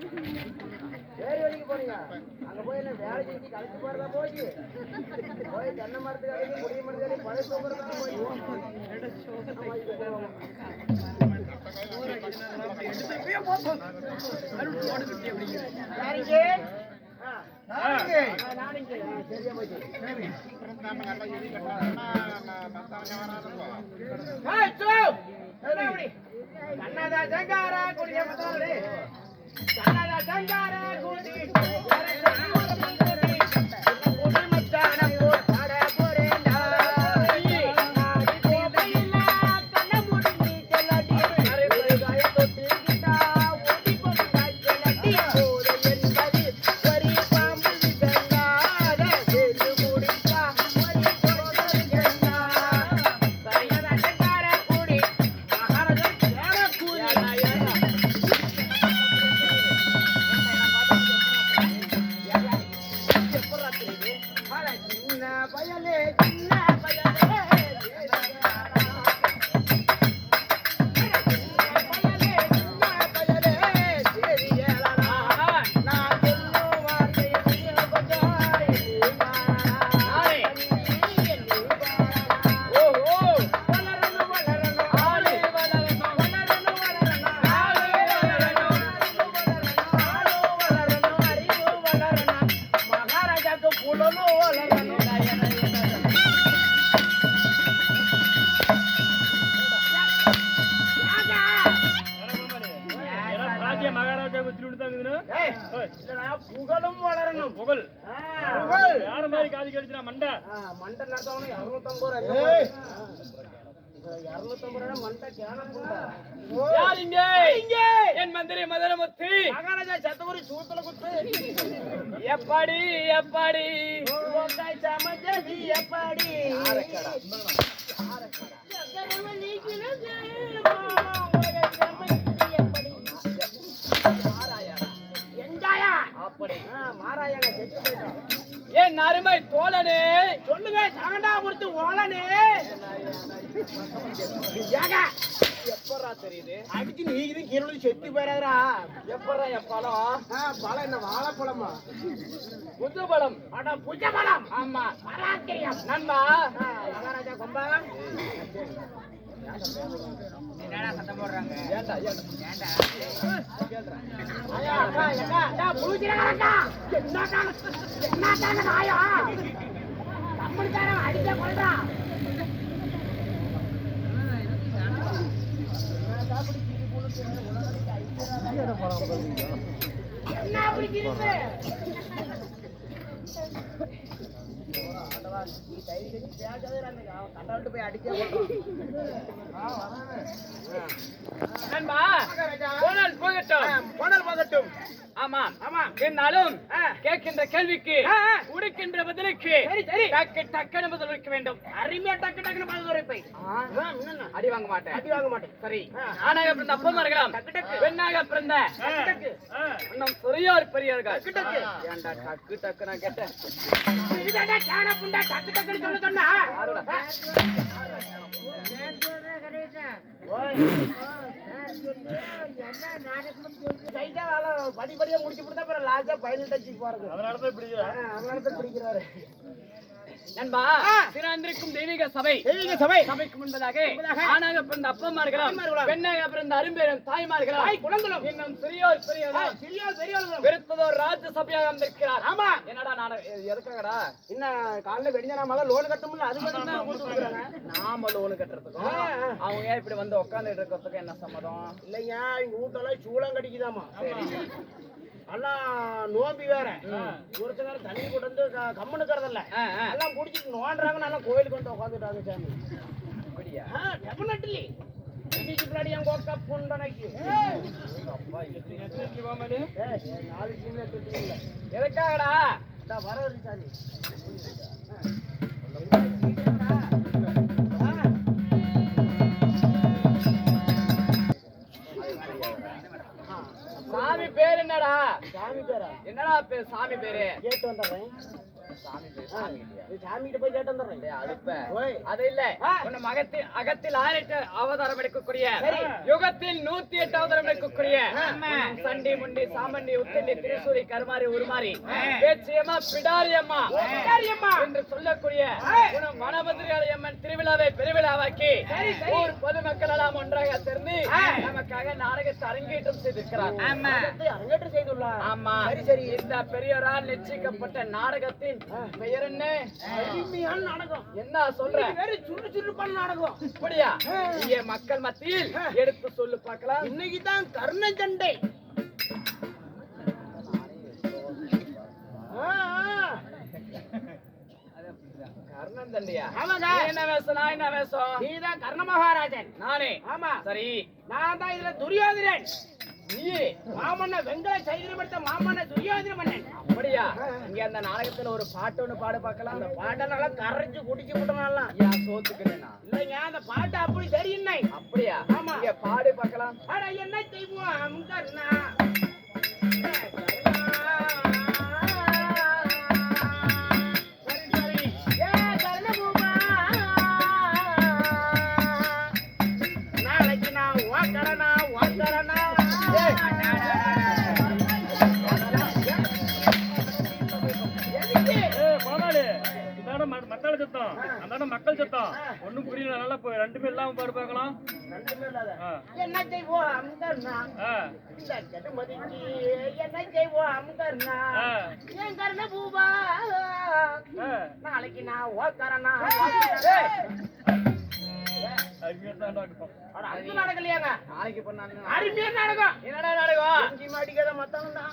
வேறு வழிக்கு போறீங்க அங்க போய் என்ன வேலை செஞ்சு கழிச்சு போறதா போய் தென்னை மரத்துக்காக குடிய மரத்துக்காக பழசு போறதா போய் கண்ணாதா சங்காரா குடிய மத்தாரே கண்ணாதா சங்காரா குடி புகழும் வளரணும். புகழ் யார மாதிரி காது கேட்டுச்சுனா மண்டை மண்டை நடத்தவனு 250 ரூபாய் 250 ரூபாய் மண்டை கேனப்புண்டா. யார் இங்க? இங்க என் மந்திரி மதனமுத்து மகாராஜா சத்தபுரி சூத்தல குத்து. எப்பாடி எப்பாடி ஓகாய் சமஜதி எப்பாடி ஆரக்கடா ஆரக்கடா சக்கரவ நீக்கின ஜெயமா ஓகாய் சமஜதி எப்பாடி மாராயாங்க செத்து போயிட்டான். ஏன் அருமை தோழனே சொல்லுங்க. சகண்டாபுரத்து ஓலனே எப்பறா தெரியுது அடிச்சு நீங்க கீழே செத்து போயிடாதா? எப்பறா என் பழம்? பழம் என்ன வாழைப்பழமா? புதுப்பழம். அட புஜபழம். ஆமா பராக்கிரியம் நண்பா. மகாராஜா கொம்பா என்னடா சத்தம் போடுறாங்க? ஏண்டா ஏண்டா கேளுடா. ஐயா அக்கா அக்கா டா புளுச்சிரங்கடா. என்னடா நாயா நம்மளுக்கார அடிச்ச கொல்றா. என்ன அப்படி கிரிப்பு? ஆண்டவா நீ தைரி செஞ்சு பேசாதே ரங்க. கண்டால்ட்டு போய் அடிக்க நண்பா. போனால் போகட்டும் போனால் போகட்டும். ஆமா ஆமா என்னாலும் கேட்கின்ற கேள்விக்கு உடுக்கின்ற பதிலுக்கு டக்கு டக்குன்னு பதில் வைக்க வேண்டும். அருமையா டக்கு டக்குன்னு பதில் உரைப்பை. அடி வாங்க மாட்டேன் அடி வாங்க மாட்டேன். சரி ஆனாக பிறந்த அப்பமார்களாம் பெண்ணாக பிறந்த இன்னும் பெரியார் பெரியார்கள் ஏண்டா டக்கு டக்கு நான் கேட்டேன். டக்கு டக்குன்னு சொல்ல சொன்னா படிப்படியா முடிச்சு கொடுத்தா லாஸ்டா பைனல் டச் போறது. அதனாலதான் பிடிக்கிறாரு நண்பா. திறந்திருக்கும் தெய்வீக சபை சபைக்கு முன்பதாக ஆணாக பிறந்த அப்பமார்களும் பெண்ணாக பிறந்த அரும்பெரும் தாய்மார்களும் குழந்தைகளும் இன்னும் சிறியோர் பெரியோர்களும் விருத்ததோர் ராஜ்ய சபையாக வந்திருக்கிறார். ஆமா என்னடா நான் எதுக்காகடா இன்னும் காலைல வெடிஞ்சா நாம லோன் கட்டணும்ல அது நாம லோன் கட்டுறதுக்கும் அவங்க ஏன் இப்படி வந்து உட்காந்துட்டு இருக்கிறதுக்கும் என்ன சம்மதம் இல்லையா? எங்க வீட்டெல்லாம் சூளம் கடிக்குதாமா. எல்லாம் நோம்பி வேற ஒருத்தர் தண்ணி கொண்டு வந்து கம்முனுக்கிறதில்ல எல்லாம் குடிச்சிட்டு நோண்டுறாங்க. நல்லா கோயிலுக்கு வந்து உட்காந்துட்டாங்க சாமி. அப்படியா? டெஃபினெட்லி இன்னைக்கு பின்னாடி என் கோக்கா புண்டனைக்கு எதுக்காகடா வர சாமி சாமி பேர் என்னடா? சாமி பேரா? என்னடா பேர் சாமி பேரு? கேட்டு வந்துடுறேன். சாமிகிட்ட போய் கேட்டு வந்துடுறேன். அது இல்ல, உன்னை அகத்தில் 1008 அவதாரம் எடுக்கக்கூடிய, யுகத்தில் 108 அவதாரம் எடுக்கக்கூடிய சண்டி முண்டி சாமண்டி உத்தண்டி திரிசூரி கருமாரி உருமாறி பேச்சியம்மா பிடாரியம்மா என்று சொல்லக்கூடிய வனபத்ரிகாளி அம்மன் திருவிழாவை பெருவிழாவாக்கி ஊர் பொதுமக்கள் எல்லாம் ஒன்றாக சேர்ந்து நமக்காக நாடகத்தை அரங்கேற்றம் செய்திருக்கிறார். அரங்கேற்றம் செய்துள்ளார். ஆமா, இந்த பெரியோரால் நிச்சயிக்கப்பட்ட நாடகத்தின் பெயர் என்ன? நாடகம். என்ன சொல்ற? சுறுசுறுப்பான நாடகம். அப்படியா? இங்கே மக்கள் மத்தியில் எடுத்து சொல்லு பார்க்கலாம். இன்னைக்குதான் கர்ண சண்டை. கர்ணன் தண்டையா? என்ன வேஷம்? நான் என்ன வேஷம்? நீதான் கர்ண மகாராஜன். நானே? ஆமா. சரி, நான் தான் இதுல துரியோதனன். நீ மாமன்ன வெங்கல சைதிரமட்ட மாமன்ன துரியோதன மன்னன். அப்படியா? இங்க அந்த நாடகத்துல ஒரு பாட்டு ஒண்ணு பாடு பார்க்கலாம். அந்த பாட்டனால கரைஞ்சு குடிக்க போட்டனால ஏன் சோத்துக்கிறேனா? இல்லைங்க, அந்த பாட்டு அப்படி சரியில்லை. அப்படியா? ஆமா. இங்க பாடு பார்க்கலாம். அட என்ன செய்வோம் கர்ணா? மக்கள் சத்தம், அந்தாண்ட மக்கள் சத்தம் ஒண்ணும் புரியல. நல்லா ரெண்டுமே இல்லாம பாரு பார்க்கலாம். என்ன செய்வோம் கர்ணா? என்ன செய்வோம் கர்ணா? என் கர்ண பூபா, நாளைக்கு நான் ஓக்கறனா? என்னடா நாடகம்? எங்கேயுமே அடிக்காத மத்தவன் தான்,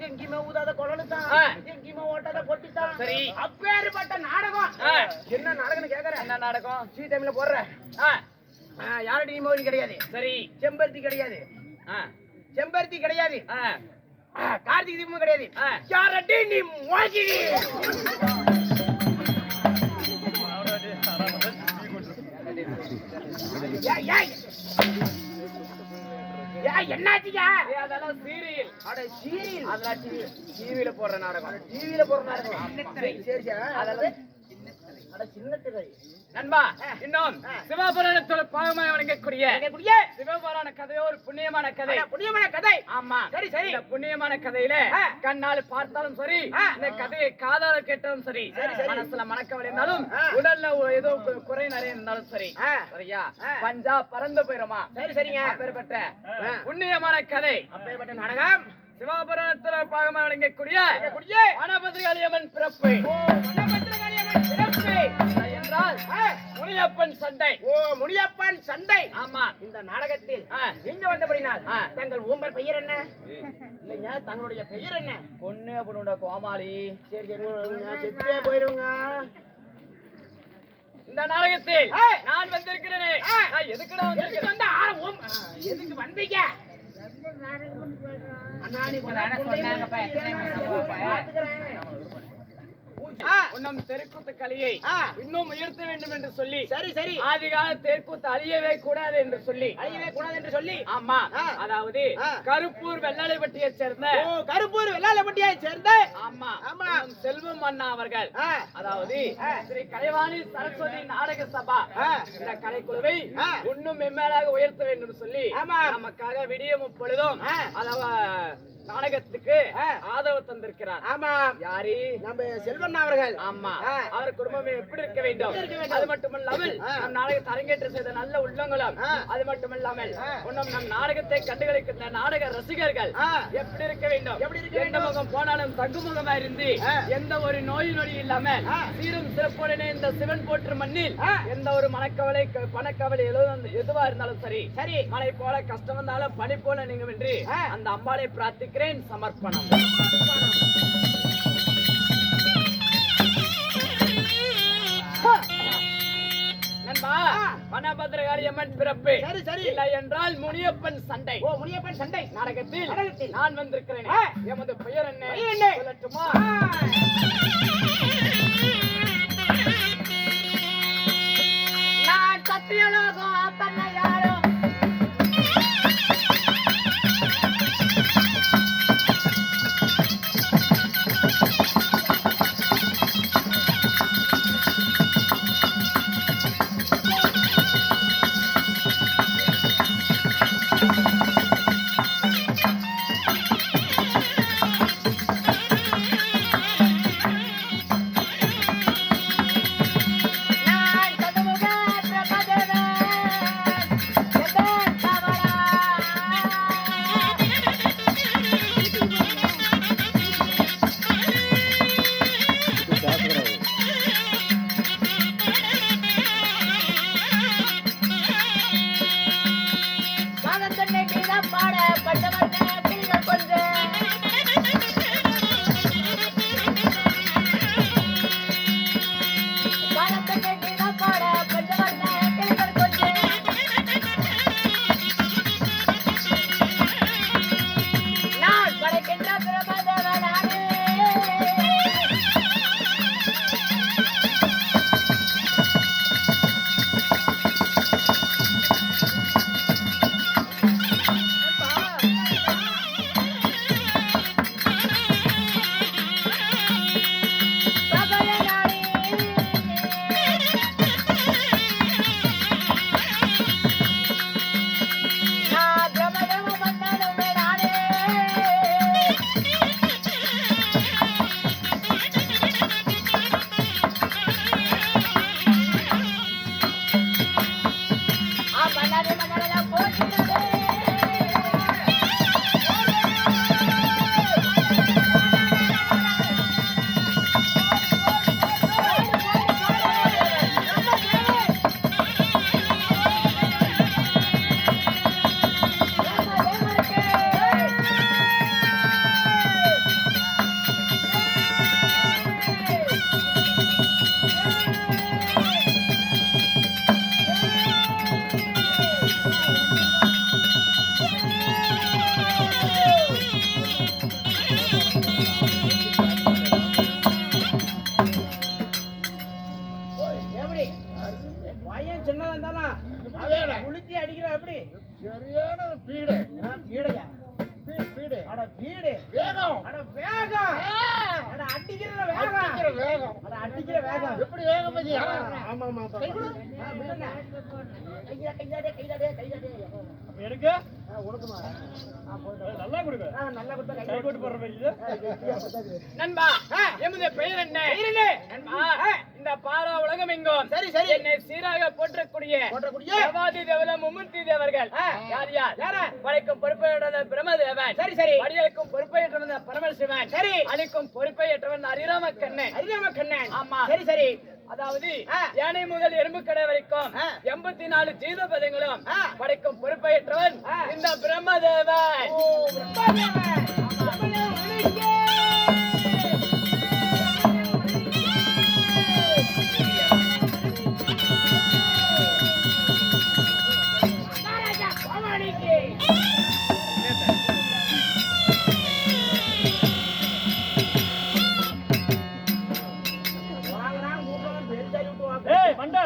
எங்கேயுமே ஊதாத குழந்தை தான், எங்கேயுமே ஓட்டாத பொட்டி தான். சரி, அப்பேற்பட்ட நாடகம். என்ன நாடகம் கேக்குற? என்ன நாடகம்? சீ டைம்ல போடுற. யாரடி மோதி கிடையாது. சரி, செம்பருத்தி கிடையாது. செம்பருத்தி கிடையாது. கார்த்திகை தீபமும் கிடையாது. யாரடி நீ மோதி? என்னாச்சுங்க? அதெல்லாம் சீரியல். அட சீரியல்? அதெல்லாம் டிவியில போடுற நாடகம். டிவியில போடுற நாடகம். சரி, அதெல்லாம் சின்ன திரை. நண்பா, இன்னும் சிவபுராணத்தோட பாகமாய் வழங்கக்கூடிய சிவபுராண கதையோ ஒரு புண்ணியமான கதை. புண்ணியமான கதை? ஆமா. சரி சரி. இந்த புண்ணியமான கதையில கண்ணால் பார்த்தாலும் சரி, இந்த கதையை காதால கேட்டாலும் சரி, மனசுல மணக்கவலை இருந்தாலும், உடல்ல ஏதோ குறை நிறைய இருந்தாலும் சரி, சரியா பஞ்சா பறந்து போயிருமா? சரி சரிங்க. அப்பேற்பட்ட புண்ணியமான கதை, அப்பேற்பட்ட நாடகம் சிவபுராணத்தோட பாகமாய் வழங்கக்கூடிய வனபத்ரிகாளி அம்மன் பிறப்பு. முனியப்பன் சண்டை. ஓ, முனியப்பன் சண்டை. ஆமா. இந்த நாடகத்தில் நீங்க வந்தபடினால் தங்கள் உங்கள் பெயர் என்ன? இல்லைங்க, தங்களுடைய பெயர் என்ன? பொண்ணு அப்படின்ற கோமாளி. சரி சரி, செத்தே போயிருங்க. இந்த நாடகத்தில் நான் வந்திருக்கிறேனே, எதுக்குடா வந்திருக்கேன்? எதுக்கு வந்தீங்க? உன்னம் தெருக்கூத்து கலையை இன்னும் உயர்த்த வேண்டும் என்று சொல்லி, சரி சரி, ஆதிகால தெருக்கூத்து அழியவே கூடாது என்று சொல்லி, ஆமா, அதாவது கருப்பூர் வெள்ளாளைப்பட்டியை சேர்ந்த, கருப்பூர் வெள்ளாளைப்பட்டியை சேர்ந்த, ஆமா ஆமா, செல்வம் அண்ணா அவர்கள், அதாவது ஸ்ரீ கலைவாணி சரஸ்வதி நாடக சபா இந்த கலைக்குழுவை இன்னும் மென்மேலாக உயர்த்த வேண்டும் சொல்லி நமக்காக விடியும் பொழுதும் நாடகத்துக்கு ஆதரவு தந்திருக்கிறார். ஆமா. யாரு? நம்ம செல்வண்ணா அவர்கள். ஆமா. அவர் குடும்பமே எப்படி இருக்க வேண்டும்? அது மட்டுமல்லாமல் நம் நாடகத்தை அரங்கேற்றம் செய்த நல்ல உள்ளங்களும், அது மட்டுமல்லாமல் இன்னும் நம் நாடகத்தை கண்டுகளிக்கின்ற நாடக ரசிகர்கள் எப்படி இருக்க வேண்டும்? எந்த முகம் போனாலும் தங்குமுகமா இருந்து எந்த ஒரு நோய் நொடி இல்லாமல் சீரும் சிறப்புடனே இந்த சிவன் போற்று மண்ணில் எந்த ஒரு மனக்கவலை பணக்கவலை எதுவா இருந்தாலும் சரி, சரி, மழை போல கஷ்டம் வந்தாலும் பனி போல நீங்க வென்று அந்த அம்பாளை பிரார்த்திக்கிறேன். சமர்ப்பணம். நண்பா, வனபத்ரகாளி அம்மன் பிறப்பு. சரி சரி. இல்லை என்றால் முனியப்பன் சண்டை. ஓ, முனியப்பன் சண்டை நாடகத்தில் நான் வந்திருக்கிறேன். எமது பெயர் என்ன சொல்லட்டுமா? நான் சத்தியலோகம் தன்னையாரோ எப்படி பையன் சின்னதா இருந்தாலும் குளிச்சி அடிக்கிற எப்படி சரியான பீடு பீடையா பீடு அட பீடு வேகம் அட வேகம் அட அடிக்கிற வேகம் வேகம் அட அடிக்கிற வேகம் எப்படி வேகம் பத்தி ஆமா ஆமா கை கொடு விடுங்க கைதாடே எனக்கு உனக்குமா நல்லா கொடுங்க நல்லா கொடுத்தா கை போட்டு போடுற மாதிரி இது. நண்பா எமது பெயர் என்ன நண்பா இந்த பாரா உலகம் எங்கும் சரி சரி என்னை சீராக போற்றக்கூடிய தேவாதி தேவல மும்மூர்த்தி தேவர்கள் யார் யார் படைக்கும் பொறுப்பேற்ற பிரம்மதேவன் சரி சரி படியலுக்கும் பொறுப்பேற்றவன் பரமசிவன் சரி அளிக்கும் பொறுப்பேற்றவன் அரிராம கண்ணன் ஆமா சரி சரி அதாவது யானை முதல் எறும்பு கடை வரைக்கும் 84 ஜீத பதங்களும் படைக்கும் பொறுப்பேற்றவன் இந்த பிரம்மதேவன் ஏய் மண்ட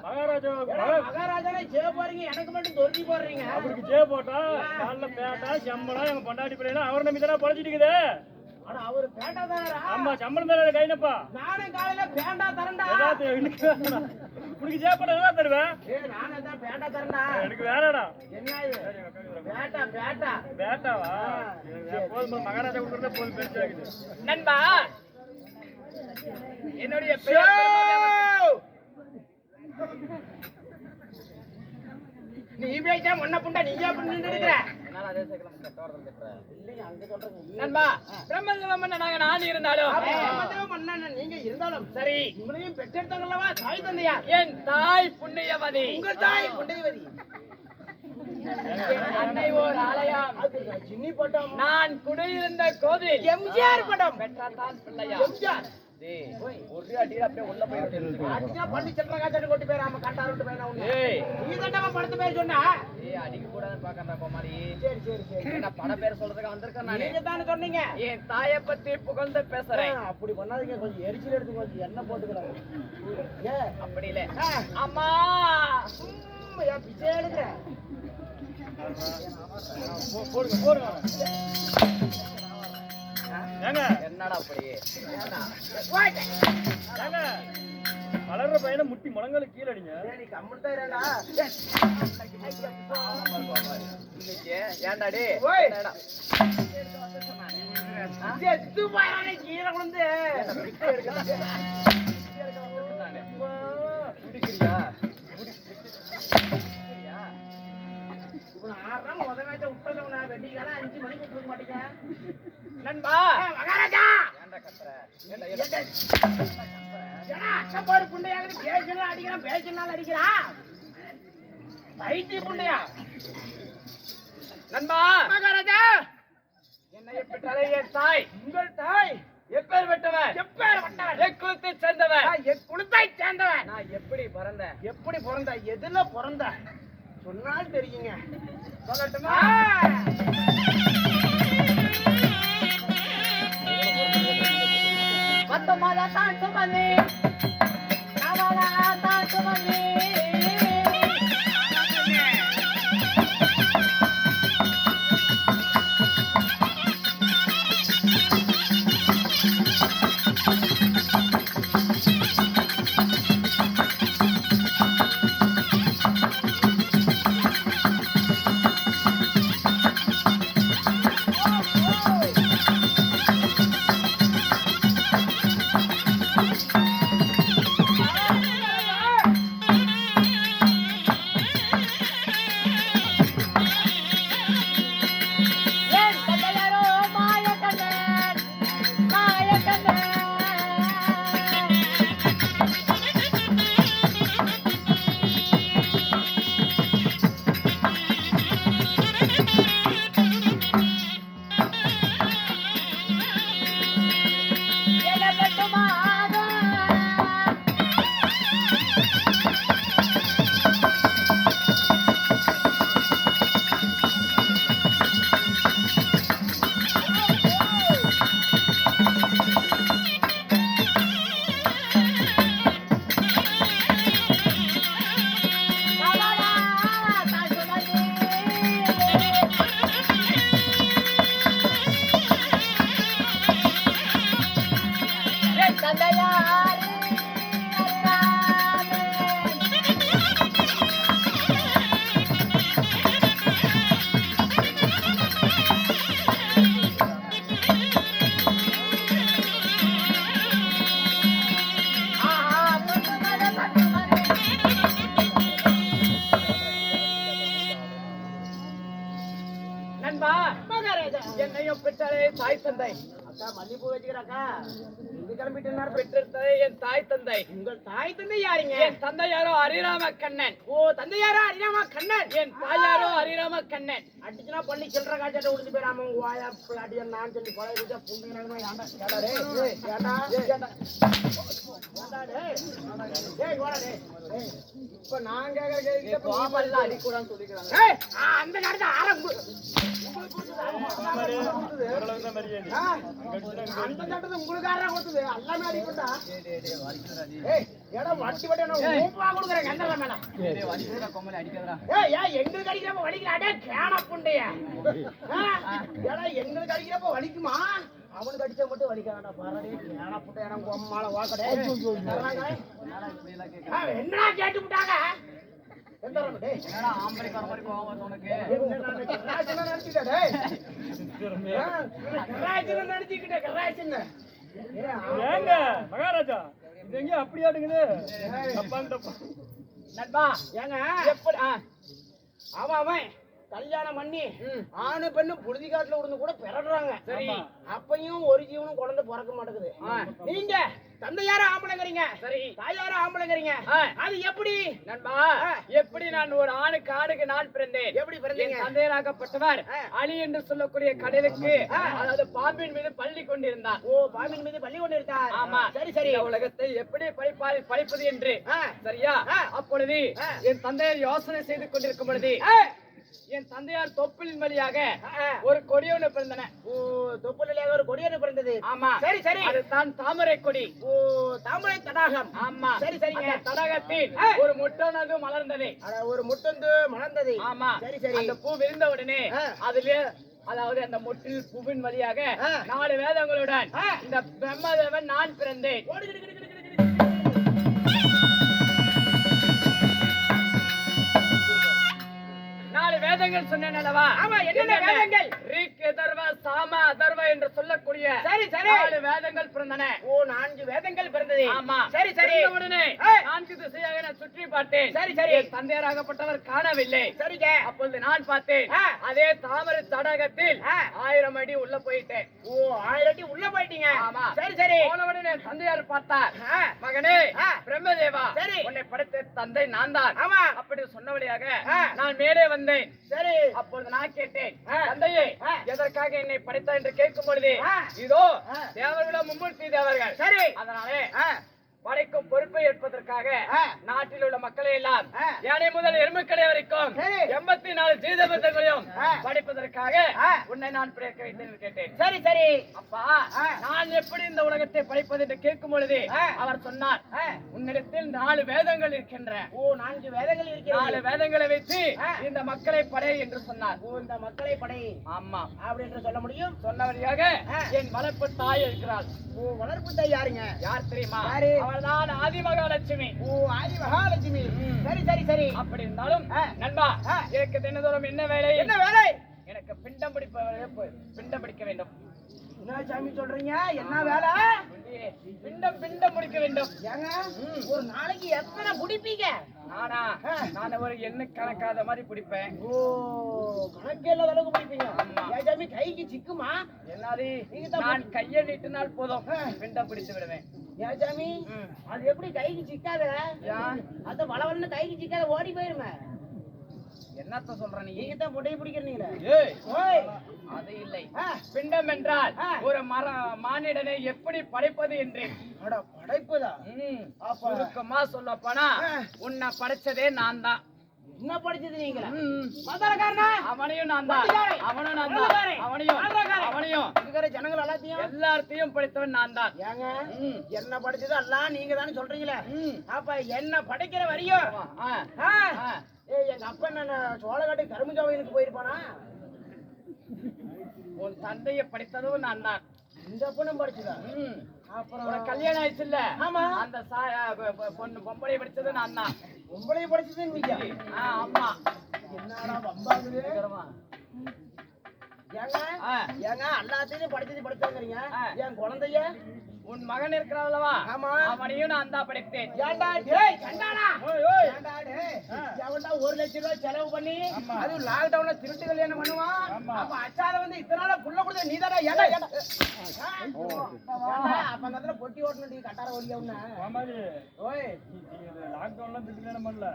மகாராஜா மகாராஜானே ஜெய போறீங்க எனக்கு மட்டும் தொருத்தி போடுறீங்க அவருக்கு ஜே போட்டா காலைல பேட்டா சம்பளம் எங்க பொண்டாட்டி பிள்ளைனா அவர் நம்பி தானே பழச்சிட்டு இருக்குது ஆனா அவரு பேண்டா தானடா ஆமா சம்பளம் தானே கைனப்பா நானும் காலையில பேண்டா தரேன்டா உனக்கு ஜே போட்டா என்ன தருவேன் நானே தான் பேண்டா தரேன்டா எனக்கு வேறடா என்ன இது பேட்டா பேட்டா பேட்டாவா போதும் மகாராஜா கொடுக்கறதே போதும் பெருசா இருக்குது நண்பா என்னுடைய பெயர் நீ பேச்சா முன்ன புண்டா நீயா பண்ணி நின்னுடுற நண்பா பிரம்மதேவன் நான் இருந்தாலும் மன்னன் நீங்க இருந்தாலும் சரி உங்களையும் பெற்றெடுத்தாங்கல்லவா தாய் தந்தையா என் தாய் புண்ணியவதி உங்க தாய் புண்ணியவதி என் அன்னை ஓர் ஆலயம் சின்னி பட்டம் நான் குடியிருந்த கோவில் எம்ஜிஆர் படம் பெற்றான் பிள்ளையா எம்ஜிஆர் ஒரு அடியில் அப்படியே உள்ள போயிட்டு அடிச்சா பண்ணி செல்றா காச்சடி கொட்டி போயிராம கண்டா விட்டு போயினா ஏய் நீ தண்டமா படத்து பேர் சொன்னா ஏய் அடிக்க கூடாதுன்னு பாக்கறா கோமாரி சரி சரி சரி நான் பட பேர் சொல்றதுக்கு வந்திருக்கேன் நானே நீங்க தானே சொன்னீங்க என் தாயை பத்தி புகழ்ந்து பேசுறேன் அப்படி பண்ணாதீங்க கொஞ்சம் எரிச்சல் எடுத்து கொஞ்சம் எண்ணெய் போட்டுக்கிறாங்க ஏ அப்படி இல்ல அம்மா பிச்சை எடுக்கிறேன் போடுங்க போடுங்க ஏங்க என்னடா அப்படி ஏங்க வளர்ற பையனை முட்டி முழங்கால கீழே அடிங்க நீ கம்முன்னு தான் இருடா ஏன்டாடி ஓய். என்னடா செத்து போயானே கீழே விழுந்து குடிக்கிறியா இப்போ 6 நாள் உதவாச்ச விட்டவங்க வெட்டிக்கான 5 மணிக்கு விட்டுருக்க மாட்டீங்க நண்பா மகாராஜா ஏன்டா கத்துற ஏன்னா அக்கப்பாரு புண்டையாவது பேசினாலும் அடிக்கிறான் பேசினாலும் அடிக்கிறான் பைத்திய புண்டையா நண்பா மகாராஜா என்னை பெற்றாலே என் தாய் உங்கள் தாய் எப்பேர் வெட்டவன் எப்பேர் வட்டவன் எக்குலத்தை சேர்ந்தவன் என் குலத்தை சேர்ந்தவன் நான் எப்படி பிறந்தேன் எப்படி பிறந்த எதுல பிறந்த சொன்னால் தெரியுங்க சொல்லட்டுமா பத்தொன்பதா தான் சுமந்தி தான் சுமந்தி பெற்றாலே தாய் தந்தை. அக்கா மல்லிப்பூ வச்சுக்கிறக்கா எங்க கிளம்பிட்டு பெற்றெடுத்ததே என் தாய் தந்தை. உங்கள் தாய் தந்தை யாருங்க? என் தந்தையாரோ ஹரிராம கண்ணன். ஓ தந்தையாரா அரியாமா கண்ணன். என் தாயாரோ ஹரிராம கண்ணன். அடிச்சுனா பள்ளி சில்லற காய்ச்சட்ட உடுத்து போயிடாம உங்க வாயா பிள்ளாட்டிய நான் சொல்லி பழைய குடிச்சா புண்ணியமா ஏண்டா ஏண்டா டேய் ஏண்டா ஏண்டா ஏண்டா டேய் வாடா டேய் இப்ப நான் கேக்குற கேக்குற கோபல்ல அடி கூடான்னு சொல்லிக்கிறாங்க. ஏய் அந்த நேரத்துல ஓரளவுக்கு தான் மரியாதை. அந்த நேரத்துல உங்களுக்கு யாரா கொடுத்தது எல்லாமே அடிப்பட்டா ஏய் ஏடா வட்டி வட்டி நான் ஊப்பா கொடுக்குறேன் கண்டல மேல ஏய் ஏய் எங்களுக்கு அடிக்கிறப்ப வலிக்கிறாடே கேன புண்டைய ஏடா எங்களுக்கு அடிக்கிறப்ப வலிக்குமா அவனுக்கு அடிச்சா மட்டும் வலிக்காடா பாரடே கேன புண்டைய எனக்கு அம்மால வாக்கடே என்னடா கேட்டு விட்டாங்க ஏங்க மகாராஜா இது எங்க அப்படி ஆடுங்குது? தப்பான்னு தப்பா. நண்பா ஏங்க எப்படி அவன் அவன் கல்யாணம் பண்ணி ஆணு பெண்ணு புழுதி காட்டுல விழுந்து கூட பிறடுறாங்க. சரி. அப்பையும் ஒரு ஜீவனும் குழந்தை பிறக்க மாட்டேங்குது. நீங்க தந்தையார ஆம்பளைங்கிறீங்க, சரி. தாயார ஆம்பளைங்கிறீங்க, அது எப்படி நண்பா? எப்படி நான் ஒரு ஆணுக்கு நான் பிறந்தேன். எப்படி பிறந்தீங்க? என் தந்தையராகப்பட்டவர் அலி என்று சொல்லக்கூடிய கடலுக்கு அதாவது பாம்பின் மீது பள்ளி கொண்டிருந்தார். ஓ பாம்பின் மீது பள்ளி கொண்டு இருந்தார். ஆமா. சரி சரி. இந்த உலகத்தை எப்படி படிப்பது என்று சரியா? அப்பொழுது என் தந்தையார் யோசனை செய்து கொண்டிருக்கும் பொழுது என் தந்தையார் தொப்பிலின் வழியாக ஒரு கொடியொன்று பிறந்தன. ஓ தொப்புளில் ஒரு கொடியொன்று பிறந்தது. ஆமா. சரி சரி. அதுதான் தாமரை கொடி. ஓ தாமரை தடாகம். ஆமா. சரி சரிங்க. தடாகத்தில் ஒரு முட்டானது மலர்ந்தது. ஒரு முட்டந்து மலர்ந்தது. ஆமா. சரி சரி. அந்த பூ விரிந்த உடனே அதிலே அதாவது அந்த முட்டில் பூவின் வழியாக 4 வேதங்களுடன் இந்த பிரம்மதேவன் நான் பிறந்தேன். 4 வேதங்கள் சொன்னேன் அல்லவா? ஆமா. என்ன வேதங்கள்? ரிக் அதர்வ சாம அதர்வ என்று சொல்லக்கூடிய சரி சரி 4 வேதங்கள் பிறந்தன. ஓ 4 வேதங்கள் பிறந்தது. ஆமா. சரி சரி. உடனே 4 திசையாக நான் சுற்றி பார்த்தேன். சரி சரி. தந்தையராகப்பட்டவர் காணவில்லை. சரிங்க. அப்பொழுது நான் பார்த்தேன் அதே தாமரை தடாகத்தில் 1000 அடி உள்ள போயிட்டேன். ஓ 1000 அடி உள்ள போயிட்டீங்க. ஆமா. சரி சரி. போன உடனே தந்தையார் பார்த்தார். மகனே பிரம்மதேவா, சரி. உன்னை படைத்த தந்தை நான் தான். ஆமா. அப்படி சொன்னபடியாக நான் மேலே வந்தேன். சரி. அப்பொழுது நான் கேட்டேன், தந்தையே எதற்காக என்னை படைத்தார் என்று கேட்கும் பொழுது இதோ தேவர்களும் மும்மூர்த்தி தேவர்கள். சரி. அதனாலே படைக்கும் பொறுப்பை ஏற்பதற்காக நாட்டில் உள்ள மக்களை எல்லாம் யானை முதல் எருமைக்கடை வரைக்கும் 84 ஜீதபத்தங்களையும் படைப்பதற்காக உன்னை நான் பிறக்க வைத்தேன் என்று கேட்டேன். சரி சரி. அப்பா நான் எப்படி இந்த உலகத்தை படைப்பது என்று கேட்கும் பொழுது அவர் சொன்னார், உன்னிடத்தில் 4 வேதங்கள் இருக்கின்றன. ஓ 4 வேதங்கள் இருக்கிறது. 4 வேதங்களை வைத்து இந்த மக்களை படை என்று சொன்னார். ஓ இந்த மக்களை படை. ஆமா. அப்படி என்று சொல்ல முடியும். சொன்னபடியாக என் வளர்ப்பு தாய் இருக்கிறார். ஓ வளர்ப்பு தாய் யாருங்க? யார் தெரியுமா? யாரு? அவள்தான் ஆதிமகாலட்சுமி. ஓ ஆதி மகாலட்சுமி. சரி சரி சரி. அப்படி இருந்தாலும் நண்பா, எனக்கு தினந்தோறும் என்ன வேலை? என்ன வேலை? எனக்கு பிண்டம் பிடிக்க வேண்டும். என்ன சாமி சொல்றீங்க? என்ன வேலை? பிண்டம் முடிக்க வேண்டும். ஏங்க ஒரு நாளைக்கு எத்தனை பிடிப்பீங்க? நான் ஒரு எண்ணு கணக்காத மாதிரி பிடிப்பேன். ஓ கணக்கே இல்லாத அளவுக்கு பிடிப்பீங்க. ஏன் சாமி கைக்கு சிக்குமா? என்னாலே நான் கையை நீட்டினால் போதும் பிண்டம் பிடித்து விடுவேன். ஏன் சாமி அது எப்படி கைக்கு சிக்காத? அத வளவலன்னு கைக்கு சிக்காத ஓடி போயிருமே. என்னத்த சொல்ற நீ? நீங்க தான் புடைய பிடிக்கிறீங்களே. அது இல்லை. பிண்டம் என்றால் ஒரு மானிடனை எப்படி படைப்பது என்று. படைப்பதா? சுருக்கமா சொல்ல போனா உன்னை படைச்சதே நான் தான். என்ன படிச்சது நீங்க? அவனையும் நான் தான், அவனும் நான் தான், அவனையும் ஜனங்கள் எல்லாத்தையும் படித்தவன் நான் தான். ஏங்க என்ன படிச்சது எல்லாம் நீங்க தானே சொல்றீங்களே. அப்ப என்ன படைக்கிற வரையும் எங்க அப்பா என்ன சோழகாட்டு கரும்பு ஜோவைக்கு போயிருப்பானா? உன் தந்தையை படித்ததும் நான் தான். இந்த பொண்ணும் படிச்சதா? அப்புறம் கல்யாணம் ஆயிடுச்சு இல்ல? ஆமா. அந்த பொம்பளை படிச்சது நான் தான். பொம்பளை படிச்சது நீங்க? ஆமா. என்னடா வம்பாகுது? ஏங்க ஏங்க எல்லாத்தையும் படிச்சது படிச்சாங்கிறீங்க. என் குழந்தைய உன் மகன் இருக்கிறான் அல்லவா ஆமா. அவனையும் நான் தான் படைத்தேன். ஏன்டா டேய் சண்டாடா ஏன்டா டேய் எவன்டா 1 லட்சம் ரூபாய் செலவு பண்ணி அது லாக்டவுன்ல திருட்டு கல்யாணம் பண்ணுவான் அப்ப அச்சால வந்து இத்தனை நாளா புள்ள கொடுத்த நீதாடா ஏடா ஏடா அப்ப அந்த இடத்துல பொட்டி ஓட்டணும் கட்டார ஓடியாவுன்னா மாமாஜி ஓய் லாக்டவுன்ல திட்டு நேரம் பண்ணல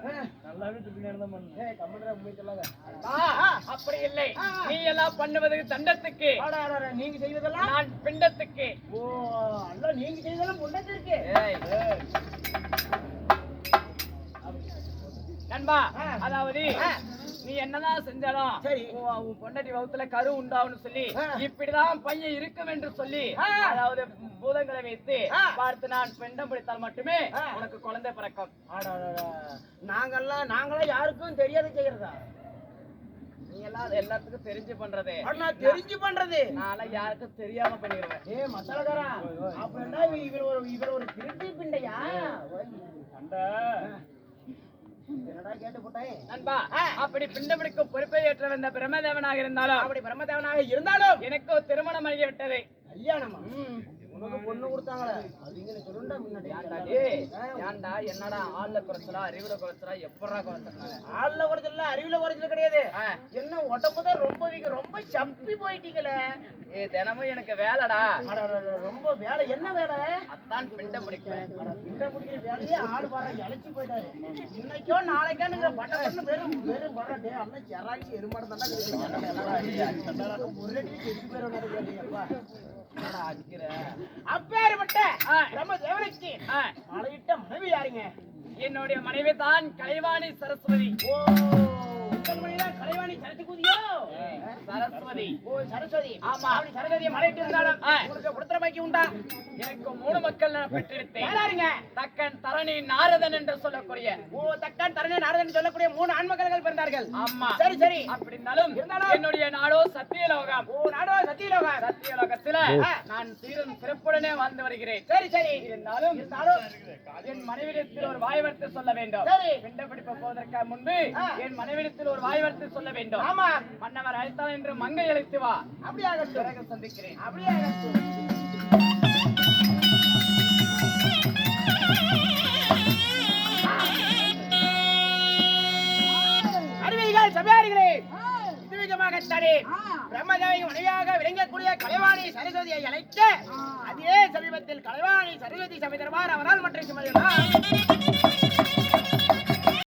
நல்லாவே திட்டு நேரம் தான் பண்ணல ஏய் கம்முடா உண்மை சொல்லாத அப்படி இல்லை, நீ எல்லாம் பண்ணுவது தண்டத்துக்கு, நீங்க செய்வதெல்லாம் நான் பிண்டத்துக்கு. ஓ அல்ல நீங்க செய்வதெல்லாம் முன்னத்திற்கு நண்பா, அதாவது நீ என்னதான் செஞ்சாலும் சரி. உன் பொண்டாட்டி வகுத்துல கரு உண்டாவுன்னு சொல்லி இப்படிதான் பையன் இருக்கும் என்று சொல்லி அதாவது பூதங்களை வைத்து பார்த்து நான் பெண்டம் பிடித்தால் மட்டுமே உனக்கு குழந்தை பிறக்கும். நாங்களாம் யாருக்கும் தெரியாத செய்யறதா நீ எல்லாம் அது எல்லாத்துக்கும் தெரிஞ்சு பண்றது, நான் தெரிஞ்சு பண்றது நான் யாருக்கும் தெரியாம பண்ணிடுவேன். ஏ மசாலக்காரா அப்படின்னா இவர் ஒரு திருப்பி பிண்டையா சண்டை என்னடா கேட்டு போட்டேன் நண்பா, அப்படி பிண்டம் பிடிக்கும் பொறுப்பை ஏற்ற வந்த பிரம்மதேவனாக இருந்தாலும் அப்படி பிரம்மதேவனாக இருந்தாலும் எனக்கு திருமணம் ஆகி விட்டது. கல்யாணமா உனக்கு பொண்ணு கொடுத்தாங்களே அப்படிங்கிற சொல்லுண்டா முன்னாடி ஏன்டா என்னடா ஆள்ல குறைச்சலா அறிவுல குறைச்சலா எப்படா குறைச்சல? ஆள்ல குறைச்சல அறிவுல குறைச்சல கிடையாது என்ன உடம்புதான் ரொம்ப சப்பி போயிட்டீங்களே. தினமும் எனக்கு வேலைடா, ரொம்ப வேலை என்ன வேலை அதான் பிண்டம் பிடிப்பேன். இந்த முடிக்கிற வேலையே ஆள் பாரு இழைச்சி போயிட்டாரு. இன்னைக்கோ நாளைக்கானுங்கிற பட்டப்பட்டு வெறும் பட்டே அல்ல செராக்கி எருமாடு தானே ஒரு எட்டு பேர் அப்பேற்பட்ட நம்ம தேவனுக்கு மலையிட்ட மனைவி யாருங்க? என்னுடைய மனைவி தான் கலைவாணி சரஸ்வதி. ஓ உங்கள் மனைவிதான் கலைவாணி சரஸ்வதியோ? சரஸ்வதி. ஓ சரஸ்வதி. ஆமா. அப்படி சரஸ்வதியை மலையிட்டு இருந்தாலும் உங்களுக்கு புத்திரமாக்கி உண்டா? எனக்கு 3 மக்கள் நான் பெற்றெடுத்தேன். யாருங்க? தக்கன், தரணி, நாரதன் என்று சொல்லக்கூடிய. ஓ தக்கன், தரணி, நாரதன் சொல்லக்கூடிய 3 ஆண் மக்கள்கள் பிறந்தார்கள். ஆமா. சரி சரி. அப்படின்னாலும் என்னுடைய நாடோ சத்தியலோகம். ஓ நாடோ சத்தியலோகம். சத்தியலோகத்துல நான் சீரும் சிறப்புடனே வாழ்ந்து வருகிறேன். சரி சரி. இருந்தாலும் என் மனைவிடத்தில் ஒரு வாய்வர்த்து சொல்ல வேண்டும். சரி. பிண்டம் பிடிப்ப போவதற்கு முன்பு என் மனைவிடத்தில் ஒரு வாய்வர்த்து சொல்ல வேண்டும். ஆமா. மன்னவர் அழைத்தால் என்று மங்கை அழைத்து வா. அப்படியே பிறகு சந்திக்கிறேன். அப்படியே அறிவிகள் சபையாரிகளே, இதுவிதமாகத்தானே பிரம்மதேவியின் மனைவியாக விளங்கக்கூடிய கலைவாணி சரஸ்வதியை அழைத்து அதே சமீபத்தில் கலைவாணி சரஸ்வதி சபை தருவார் அவரால் மற்ற சுமதிகள்